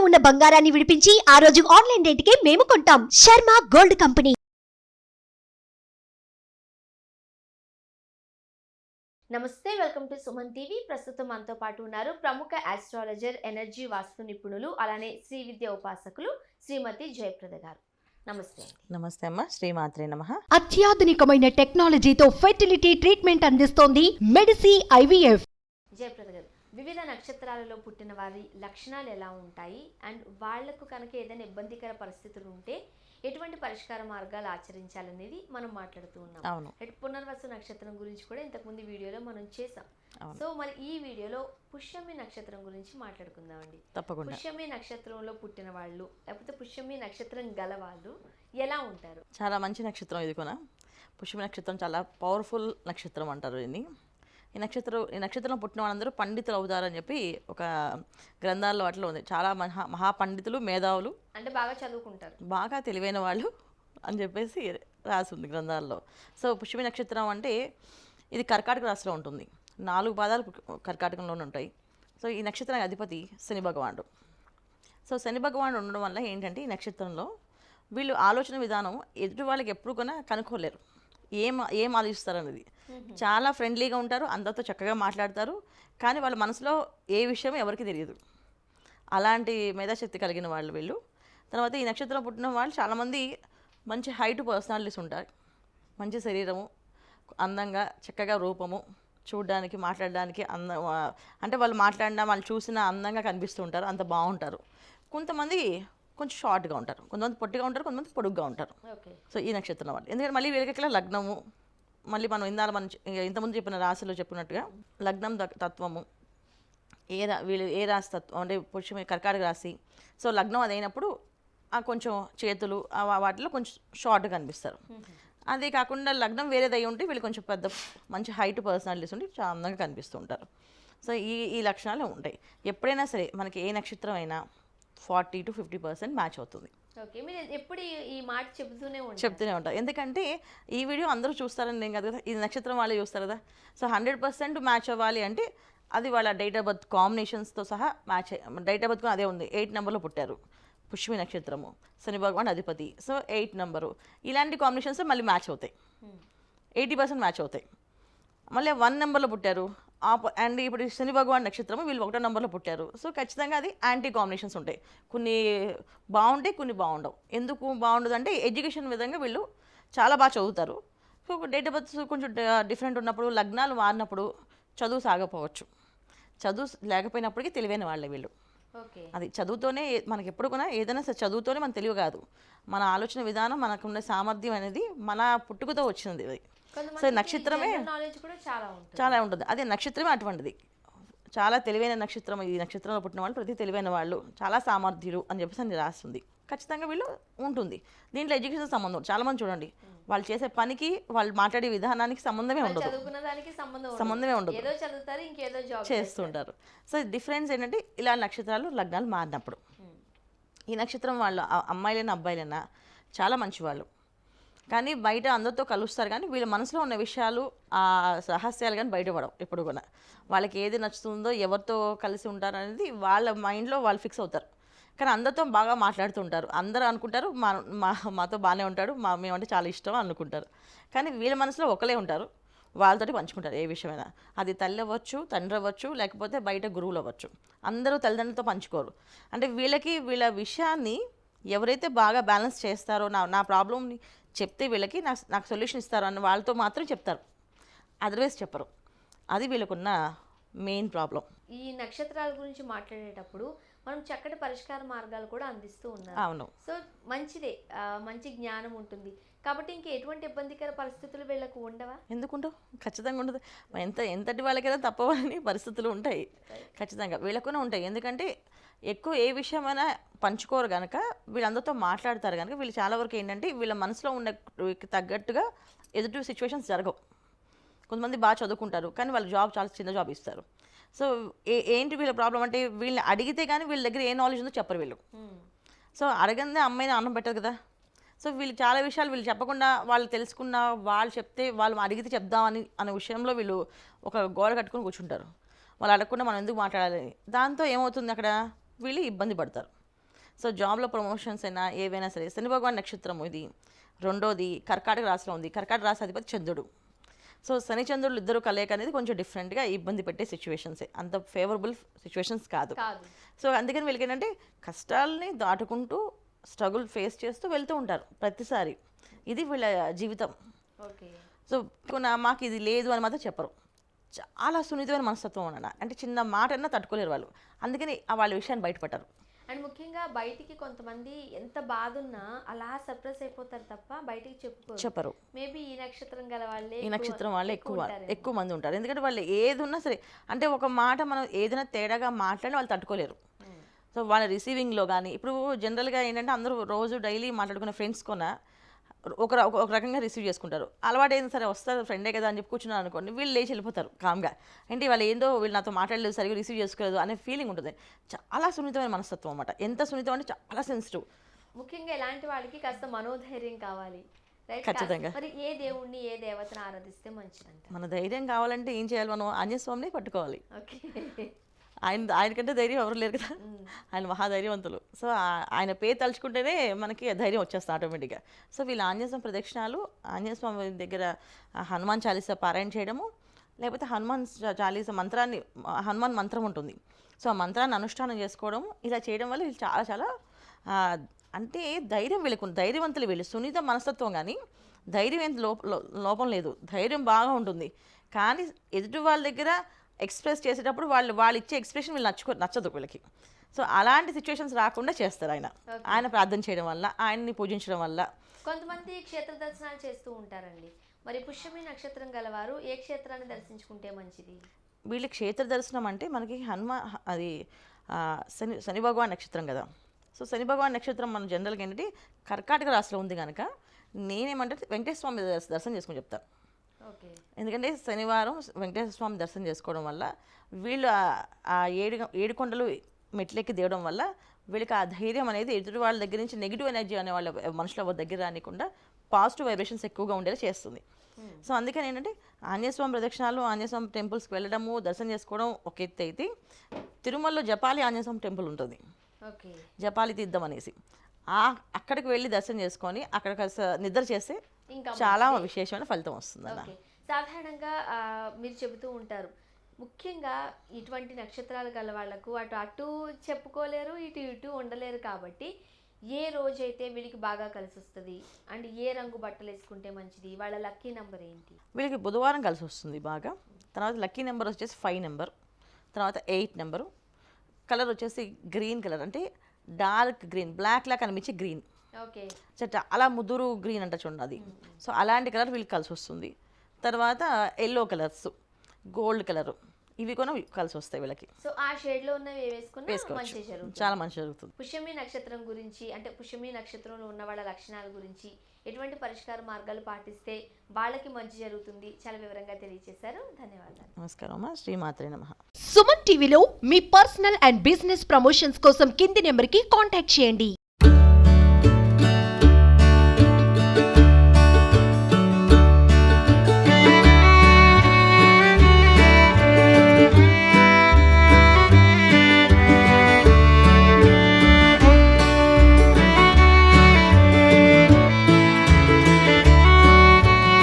ఉన్న బంగారాన్ని విడిపించి ఆ రోజు ఆన్లైన్ రేటుకే మేము కొంటాం. Sharma gold company. నమస్తే, వెల్కమ్ టు సుమన్ టీవీ. ప్రస్తుతం మనతో పాటు ఉన్నారు ప్రముఖ ఆస్ట్రాలజర్, ఎనర్జీ వాస్తు నిపుణులు, అలానే శ్రీ విద్య ఉపాసకులు శ్రీమతి జయప్రద గారు. నమస్తే. నమస్తే అమ్మ, శ్రీమాత్రే నమః. అత్యాధునికమైన టెక్నాలజీతో ఫెర్టిలిటీ ట్రీట్మెంట్ అందిస్తోంది మెడిసి ఐవీఎఫ్. జయప్రద గారు, వివిధ నక్షత్రాలలో పుట్టిన వారి లక్షణాలు ఎలా ఉంటాయి అండ్ వాళ్లకు కనుక ఏదైనా ఇబ్బందికర పరిస్థితులు ఉంటే ఎటువంటి పరిష్కార మార్గాలు ఆచరించాలనేది మనం మాట్లాడుతూ ఉన్నాం. అవును. పునర్వసు నక్షత్రం గురించి కూడా ఇంతకుముందు వీడియోలో మనం చేసాం. సో మరి ఈ వీడియోలో పుష్యమి నక్షత్రం గురించి మాట్లాడుకుందామండి. తప్పకుండా. పుష్యమి నక్షత్రంలో పుట్టిన వాళ్ళు లేకపోతే పుష్యమి నక్షత్రం గల వాళ్ళు ఎలా ఉంటారు? చాలా మంచి నక్షత్రం ఇది కూడా. పుష్యమి నక్షత్రం చాలా పవర్ఫుల్ నక్షత్రం అంటారు దీన్ని. ఈ నక్షత్రంలో పుట్టిన వాళ్ళందరూ పండితులు అవుతారని చెప్పి ఒక గ్రంథాల్లో వాటిలో ఉంది. చాలా మహాపండితులు, మేధావులు, అంటే బాగా చదువుకుంటారు, బాగా తెలివైన వాళ్ళు అని చెప్పేసి రాసి ఉంది గ్రంథాల్లో. సో పుష్యమి నక్షత్రం అంటే ఇది కర్కాటక రాశిలో ఉంటుంది. 4 పాదాలు కర్కాటకంలోనే ఉంటాయి. సో ఈ నక్షత్రానికి అధిపతి శని భగవానుడు. సో శని భగవానుడు ఉండడం వల్ల ఏంటంటే ఈ నక్షత్రంలో వీళ్ళు ఆలోచన విధానం ఎదుటి వాళ్ళకి ఎప్పుడు కూడా కనుక్కోలేరు. ఏం ఆలోచిస్తారు అనేది. చాలా ఫ్రెండ్లీగా ఉంటారు, అందరితో చక్కగా మాట్లాడతారు, కానీ వాళ్ళ మనసులో ఏ విషయం ఎవరికి తెలియదు. అలాంటి మేధాశక్తి కలిగిన వాళ్ళు వీళ్ళు. తర్వాత ఈ నక్షత్రంలో పుట్టిన వాళ్ళు చాలామంది మంచి హైట్ పర్సనాలిటీస్ ఉంటారు. మంచి శరీరము, అందంగా చక్కగా రూపము, చూడడానికి మాట్లాడడానికి అంటే వాళ్ళు మాట్లాడినా వాళ్ళు చూసినా అందంగా కనిపిస్తూ ఉంటారు, అంత బాగుంటారు. కొంతమంది కొంచెం షార్ట్గా ఉంటారు, కొంతమంది పొట్టిగా ఉంటారు, కొంతమంది పొడుగ్గా ఉంటారు. సో ఈ నక్షత్రం వాళ్ళు ఎందుకంటే మళ్ళీ వీళ్ళకి లగ్నము, మళ్ళీ మనం ఇంతకుముందు చెప్పిన రాశిలో చెప్పినట్టుగా లగ్నం తత్వము, వీళ్ళు ఏ రాశి తత్వం అంటే పుష్యమి కర్కాటక రాశి. సో లగ్నం అదైనప్పుడు కొంచెం చేతులు వాటిలో కొంచెం షార్ట్గా కనిపిస్తారు. అదే కాకుండా లగ్నం వేరేదై ఉంటే వీళ్ళు కొంచెం పెద్ద మంచి హైట్ పర్సనాలిటీస్ ఉండి చాలా అందంగా కనిపిస్తూ ఉంటారు. సో ఈ లక్షణాలు ఉంటాయి. ఎప్పుడైనా సరే మనకి ఏ నక్షత్రం అయినా 40 to 50% మ్యాచ్ అవుతుంది. ఓకే, మీరు ఎప్పుడు ఈ మాట చెప్తూనే ఉంటారు. ఎందుకంటే ఈ వీడియో అందరూ చూస్తారని నేను కాదు కదా, ఈ నక్షత్రం వాళ్ళే చూస్తారు కదా. సో 100% మ్యాచ్ అవ్వాలి అంటే అది వాళ్ళ డేట్ ఆఫ్ బర్త్ కాంబినేషన్స్తో సహా మ్యాచ్. డేట్ ఆఫ్ బర్త్ కూడా అదే ఉంది. 8 నెంబర్లో పుట్టారు, పుష్యమి నక్షత్రము, శని భగవాన్ అధిపతి. సో 8 నెంబరు ఇలాంటి కాంబినేషన్స్ మళ్ళీ మ్యాచ్ అవుతాయి, 80% మ్యాచ్ అవుతాయి. మళ్ళీ 1 నెంబర్లో పుట్టారు అండ్ ఇప్పుడు శని భగవాన్ నక్షత్రము వీళ్ళు 1వ నెంబర్లో పుట్టారు. సో ఖచ్చితంగా అది యాంటీ కాంబినేషన్స్ ఉంటాయి. కొన్ని బాగుంటాయి, కొన్ని బాగుండవు. ఎందుకు బాగుండదు అంటే ఎడ్యుకేషన్ విధంగా వీళ్ళు చాలా బాగా చదువుతారు. సో డేట్ ఆఫ్ బర్త్ కొంచెం డిఫరెంట్ ఉన్నప్పుడు, లగ్నాలు మారినప్పుడు చదువు సాగపోవచ్చు. చదువు లేకపోయినప్పటికీ తెలివైన వాళ్ళే వీళ్ళు. అది చదువుతోనే మనకి ఎప్పుడు కూడా ఏదైనా సరే చదువుతోనే మన తెలివి కాదు, మన ఆలోచన విధానం, మనకున్న సామర్థ్యం అనేది మన పుట్టుకతో వచ్చింది. అది సో నక్షత్రమే చాలా ఉంటుంది. అదే నక్షత్రమే అటువంటిది. చాలా తెలివైన నక్షత్రం. ఈ నక్షత్రంలో పుట్టిన వాళ్ళు ప్రతి తెలివైన వాళ్ళు, చాలా సామర్థ్యులు అని చెప్పేసి అని రాస్తుంది. ఖచ్చితంగా వీళ్ళు ఉంటుంది. దీంట్లో ఎడ్యుకేషన్ సంబంధం చాలామంది చూడండి, వాళ్ళు చేసే పనికి, వాళ్ళు మాట్లాడే విధానానికి సంబంధమే ఉండదు, సంబంధమే ఉండదు, చేస్తుంటారు. సో డిఫరెన్స్ ఏంటంటే ఇలా నక్షత్రాలు లగ్నాలు మారినప్పుడు. ఈ నక్షత్రం వాళ్ళు అమ్మాయిలైనా అబ్బాయిలైనా చాలా మంచివాళ్ళు, కానీ బయట అందరితో కలుస్తారు, కానీ వీళ్ళ మనసులో ఉన్న విషయాలు, ఆ రహస్యాలు కానీ బయటపడవు ఎప్పుడు కూడా. వాళ్ళకి ఏది నచ్చుతుందో, ఎవరితో కలిసి ఉంటారు అనేది వాళ్ళ మైండ్లో వాళ్ళు ఫిక్స్ అవుతారు. కానీ అందరితో బాగా మాట్లాడుతూ ఉంటారు. అందరూ అనుకుంటారు మాతో బాగానే ఉంటాడు, మేమంటే చాలా ఇష్టం అనుకుంటారు. కానీ వీళ్ళ మనసులో ఒకలే ఉంటారు, వాళ్ళతోటి పంచుకుంటారు ఏ విషయమైనా. అది తల్లి అవ్వచ్చు, తండ్రి అవ్వచ్చు, లేకపోతే బయట గురువులు అవ్వచ్చు. అందరూ తల్లిదండ్రులతో పంచుకోరు. అంటే వీళ్ళ విషయాన్ని ఎవరైతే బాగా బ్యాలెన్స్ చేస్తారో, నా ప్రాబ్లమ్ని చెప్తే వీళ్ళకి నాకు సొల్యూషన్ ఇస్తారు అని వాళ్ళతో మాత్రం చెప్తారు, అదర్వైజ్ చెప్పరు. అది వీళ్ళకున్న మెయిన్ ప్రాబ్లం. ఈ నక్షత్రాల గురించి మాట్లాడేటప్పుడు మనం చక్కటి పరిష్కార మార్గాలు కూడా అందిస్తూ ఉన్నాం. అవును. సో మంచిదే, మంచి జ్ఞానం ఉంటుంది కాబట్టి ఇంకా ఎటువంటి ఇబ్బందికర పరిస్థితులు వీళ్ళకు ఉండవా? ఎందుకుండవు? ఖచ్చితంగా ఉండదు. ఎంతటి వాళ్ళకైనా తప్పవని పరిస్థితులు ఉంటాయి, ఖచ్చితంగా వీళ్ళకునే ఉంటాయి. ఎందుకంటే ఎక్కువ ఏ విషయమైనా పంచుకోరు కనుక, వీళ్ళందరితో మాట్లాడతారు కనుక, వీళ్ళు చాలా వరకు ఏంటంటే వీళ్ళ మనసులో ఉన్న తగ్గట్టుగా ఎదుటి సిచ్యువేషన్స్ జరగవు. కొంతమంది బాగా చదువుకుంటారు, కానీ వాళ్ళ జాబ్ చాలా చిన్న జాబ్ ఇస్తారు. సో ఏంటి వీళ్ళ ప్రాబ్లం అంటే వీళ్ళని అడిగితే కానీ వీళ్ళ దగ్గర ఏ నాలెడ్జ్ ఉందో చెప్పరు వీళ్ళు. సో అడగందే అమ్మాయిని అన్నం పెట్టదు కదా. సో వీళ్ళు చాలా విషయాలు వీళ్ళు చెప్పకుండా, వాళ్ళు తెలుసుకున్న, వాళ్ళు చెప్తే వాళ్ళు అడిగితే చెప్దామని అనే విషయంలో వీళ్ళు ఒక గోడ కట్టుకొని కూర్చుంటారు. వాళ్ళు అడగకుండా మనం ఎందుకు మాట్లాడాలి. దాంతో ఏమవుతుంది, అక్కడ వీళ్ళు ఇబ్బంది పడతారు. సో జాబ్లో ప్రమోషన్స్ అయినా ఏవైనా సరే శని భగవాన్ నక్షత్రం ఇది. రెండోది కర్కాటక రాశిలో ఉంది. కర్కాటక రాశి అధిపతి చంద్రుడు. సో శని చంద్రులు ఇద్దరు కలయిక అనేది కొంచెం డిఫరెంట్గా ఇబ్బంది పెట్టే సిచ్యువేషన్సే, అంత ఫేవరబుల్ సిచ్యువేషన్స్ కాదు. సో అందుకని వీళ్ళకి ఏంటంటే కష్టాలని దాటుకుంటూ స్ట్రగుల్ ఫేస్ చేస్తూ వెళ్తూ ఉంటారు ప్రతిసారి. ఇది వీళ్ళ జీవితం. సో మాకు ఇది లేదు అని మాత్రం చెప్పరు. చాలా సున్నితమైన మనస్తత్వం అన్న, అంటే చిన్న మాట అన్నా తట్టుకోలేరు వాళ్ళు. అందుకని వాళ్ళ విషయాన్ని బయటపడ్డారు. అండ్ ముఖ్యంగా బయటికి కొంతమంది ఎంత బాధ ఉన్నా అలా సర్ప్రైజ్ అయిపోతారు తప్ప బయటికి చెప్పరు. మేబీ ఈ నక్షత్రం గల వాళ్ళే, ఈ నక్షత్రం వాళ్ళే ఎక్కువ మంది ఉంటారు. ఎందుకంటే వాళ్ళు ఏది ఉన్నా సరే, అంటే ఒక మాట మనం ఏదైనా తేడాగా మాట్లాడి వాళ్ళు తట్టుకోలేరు. సో వాళ్ళ రిసీవింగ్లో కానీ ఇప్పుడు జనరల్గా ఏంటంటే అందరూ రోజు డైలీ మాట్లాడుకునే ఫ్రెండ్స్ ఒక రకంగా రిసీవ్ చేసుకుంటారు. అలవాటు ఏంది సరే వస్తారు ఫ్రెండే కదా అని చెప్పి కూర్చున్నారు అనుకోండి, వీళ్ళు లేచి వెళ్ళిపోతారు కామ్గా. అంటే వాళ్ళు ఏందో వీళ్ళు నాతో మాట్లాడలేదు, సరిగ్గా రిసీవ్ చేసుకోలేదు అనే ఫీలింగ్ ఉంటుంది. చాలా సున్నితమైన మనస్తత్వం అన్నమాట. ఎంత సున్నితం అంటే చాలా సెన్సిటివ్. ముఖ్యంగా ఇలాంటి వాళ్ళకి కాస్త మనోధైర్యం కావాలి. ఖచ్చితంగా. మరి ఏ దేవుణ్ణి ఏ దేవతను ఆరాధిస్తే మంచిదంట? మన ధైర్యం కావాలంటే ఏం చేయాలి, మనం ఆంజనేయ స్వామిని పట్టుకోవాలి. ఓకే. ఆయనకంటే ధైర్యం ఎవరు లేరు కదా, ఆయన మహాధైర్యవంతులు. సో ఆయన పేరు తలుచుకుంటేనే మనకి ధైర్యం వచ్చేస్తుంది ఆటోమేటిక్గా. సో వీళ్ళు ఆంజనేయ స్వామి ప్రదక్షిణాలు, ఆంజనేయ స్వామి దగ్గర హనుమాన్ చాలీసా పారాయణ చేయడము, లేకపోతే హనుమాన్ చాలీసా మంత్రాన్ని, హనుమాన్ మంత్రం ఉంటుంది, సో ఆ మంత్రాన్ని అనుష్ఠానం చేసుకోవడం, ఇలా చేయడం వల్ల వీళ్ళు చాలా చాలా అంటే ధైర్యం వీళ్ళకు, ధైర్యవంతులు వీళ్ళు. సున్నిత మనస్తత్వం కానీ ధైర్యం ఏం లోపం లేదు, ధైర్యం బాగా ఉంటుంది. కానీ ఎదుటి వాళ్ళ దగ్గర ఎక్స్ప్రెస్ చేసేటప్పుడు వాళ్ళు ఇచ్చే ఎక్స్ప్రెషన్ వీళ్ళు నచ్చదు వీళ్ళకి. సో అలాంటి సిచ్యువేషన్స్ రాకుండా చేస్తారు ఆయన ప్రార్థన చేయడం వల్ల, ఆయన్ని పూజించడం వల్ల. కొంతమంది క్షేత్ర దర్శనాలు చేస్తూ ఉంటారండి. మరి పుష్యమి నక్షత్రం గలవారు ఏ క్షేత్రాన్ని దర్శించుకుంటే మంచిది? వీళ్ళ క్షేత్ర దర్శనం అంటే మనకి అది శని భగవాన్ నక్షత్రం కదా. సో శని భగవాన్ నక్షత్రం మన జనరల్గా ఏంటంటే కర్కాటక రాశిలో ఉంది కనుక నేనేమంటే వెంకటేశ్వర స్వామి దర్శనం చేసుకుని చెప్తాను. ఎందుకంటే శనివారం వెంకటేశ్వర స్వామి దర్శనం చేసుకోవడం వల్ల వీళ్ళు ఆ ఏడు కొండలు మెట్లెక్కి దిగడం వల్ల వీళ్ళకి ఆ ధైర్యం అనేది ఎదుటి వాళ్ళ దగ్గర నుంచి నెగిటివ్ ఎనర్జీ అనే వాళ్ళ మనుషుల దగ్గర రానికుండా పాజిటివ్ వైబ్రేషన్స్ ఎక్కువగా ఉండేలా చేస్తుంది. సో అందుకని ఏంటంటే ఆంజనేయ స్వామి ప్రదక్షిణాలు, ఆంజనేయ స్వామి టెంపుల్స్కి వెళ్ళడము, దర్శనం చేసుకోవడం ఒక ఎత్తు అయితే, తిరుమలలో జపాలి ఆంజనేయ స్వామి టెంపుల్ ఉంటుంది, జపాలి తీర్థం అనేసి. అక్కడికి వెళ్ళి దర్శనం చేసుకొని అక్కడ నిద్ర చేస్తే చాలా విశేషమైన ఫలితం వస్తుంది అలా. సాధారణంగా మీరు చెబుతూ ఉంటారు, ముఖ్యంగా ఇటువంటి నక్షత్రాలు గల వాళ్ళకు అటు చెప్పుకోలేరు, ఇటు ఉండలేరు. కాబట్టి ఏ రోజైతే వీళ్ళకి బాగా కలిసి వస్తుంది అండ్ ఏ రంగు బట్టలు వేసుకుంటే మంచిది, వాళ్ళ లక్కీ నెంబర్ ఏంటి? వీళ్ళకి బుధవారం కలిసి వస్తుంది బాగా. తర్వాత లక్కీ నెంబర్ వచ్చేసి 5 నెంబర్, తర్వాత 8 నెంబరు. కలర్ వచ్చేసి గ్రీన్ కలర్, అంటే డార్క్ గ్రీన్, బ్లాక్ లా కనిపించే గ్రీన్. ఓకే. అలా ముదురు గ్రీన్ అంట చూడండి అది. సో అలాంటి కలర్ వీళ్ళకి కలిసి వస్తుంది. తర్వాత ఎల్లో కలర్స్, గోల్డ్ కలర్, ఇవి కూడా కలిసి వస్తాయి వీళ్ళకి. సో ఆ షేడ్ లో ఉన్నవి వేసుకోవచ్చు, చాలా మంచి జరుగుతుంది. పుష్యమి నక్షత్రం గురించి, అంటే పుష్యమి నక్షత్రంలో ఉన్న వాళ్ళ లక్షణాల గురించి, ఎటువంటి పరిష్కార మార్గాలు పాటిస్తే వాళ్ళకి మంచి జరుగుతుంది, చాలా వివరంగా తెలియజేశారు. ధన్యవాదాలు. నమస్కారం అమ్మా. శ్రీమాత్రే నమః. సుమన్ టీవీలో మీ పర్సనల్ అండ్ బిజినెస్ ప్రమోషన్స్ కోసం కింది నెంబర్కి కాంటాక్ట్ చేయండి.